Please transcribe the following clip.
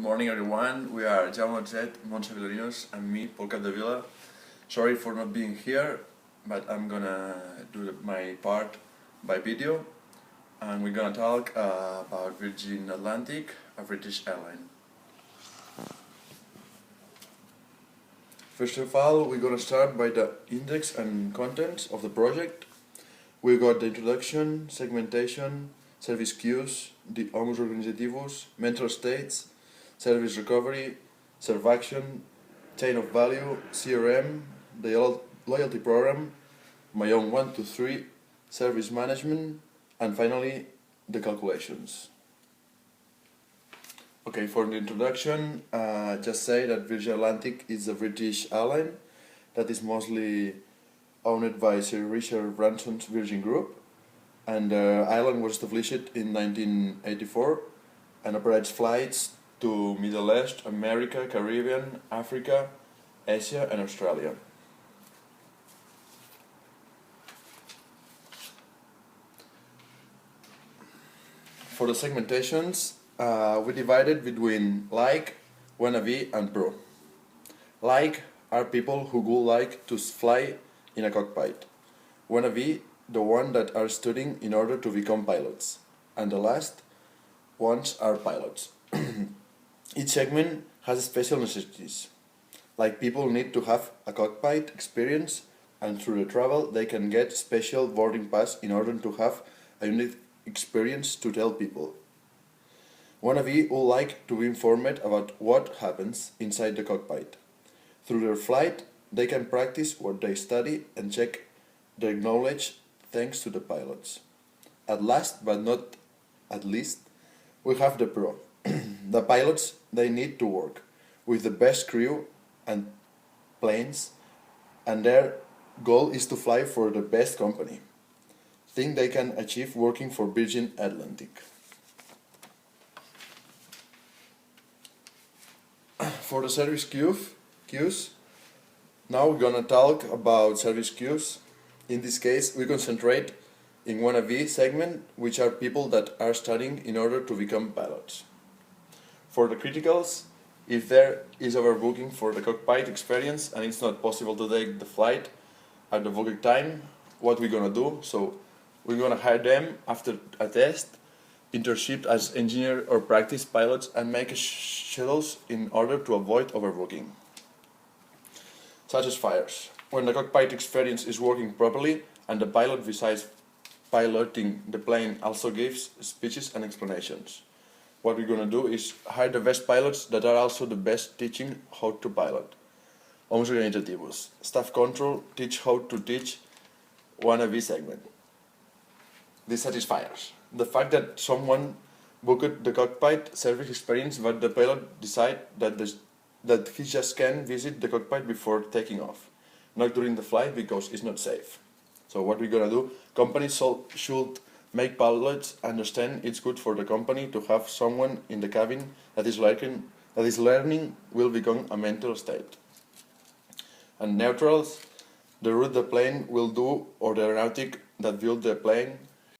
Good morning everyone, we are Jaume Zet, Montse Villarinos and me, Paul Capdevila. Sorry for not being here, but I'm gonna do my part by video and we're gonna talk about Virgin Atlantic, a British airline. First of all, we're gonna start by the index and contents of the project. We got the introduction, segmentation, service queues, the homus organizativus, mental states, service recovery, serve action, chain of value, CRM, the loyalty program, my own 1, 2, 3, service management, and finally the calculations. Okay, for the introduction, just say that Virgin Atlantic is a British airline that is mostly owned by Sir Richard Branson's Virgin Group, and the airline was established in 1984 and operates flights to Middle East, America, Caribbean, Africa, Asia and Australia. For the segmentations, we divided between like, wannabe and pro. Like are people who would like to fly in a cockpit. Wannabe, the one that are studying in order to become pilots. And the last ones are pilots. Each segment has special necessities. Like people need to have a cockpit experience, and through the travel they can get special boarding pass in order to have a unique experience to tell people. Wannabe would like to be informed about what happens inside the cockpit. Through their flight, they can practice what they study and check their knowledge thanks to the pilots. At last, but not at least, we have the pro. The pilots, they need to work with the best crew and planes, and their goal is to fly for the best company. Think they can achieve working for Virgin Atlantic. For the service queues, now we're gonna talk about service queues. In this case, we concentrate in wannabe segment, which are people that are studying in order to become pilots. For the criticals, if there is overbooking for the cockpit experience and it's not possible to take the flight at the booking time, what we're gonna do? So we're gonna hire them after a test, internship as engineer or practice pilots, and make schedules in order to avoid overbooking. Such as fires. When the cockpit experience is working properly and the pilot besides piloting the plane also gives speeches and explanations. What we're gonna do is hire the best pilots that are also the best teaching how to pilot. Homus organizativus. Staff control, teach how to teach wannabe segment. This satisfiers. The fact that someone booked the cockpit service experience but the pilot decide that he just can visit the cockpit before taking off, not during the flight because it's not safe. So what we're gonna do, companies should make pilots understand it's good for the company to have someone in the cabin that is learning will become a mental state. And neutrals, the route the plane will do or the aeronautic that built the plane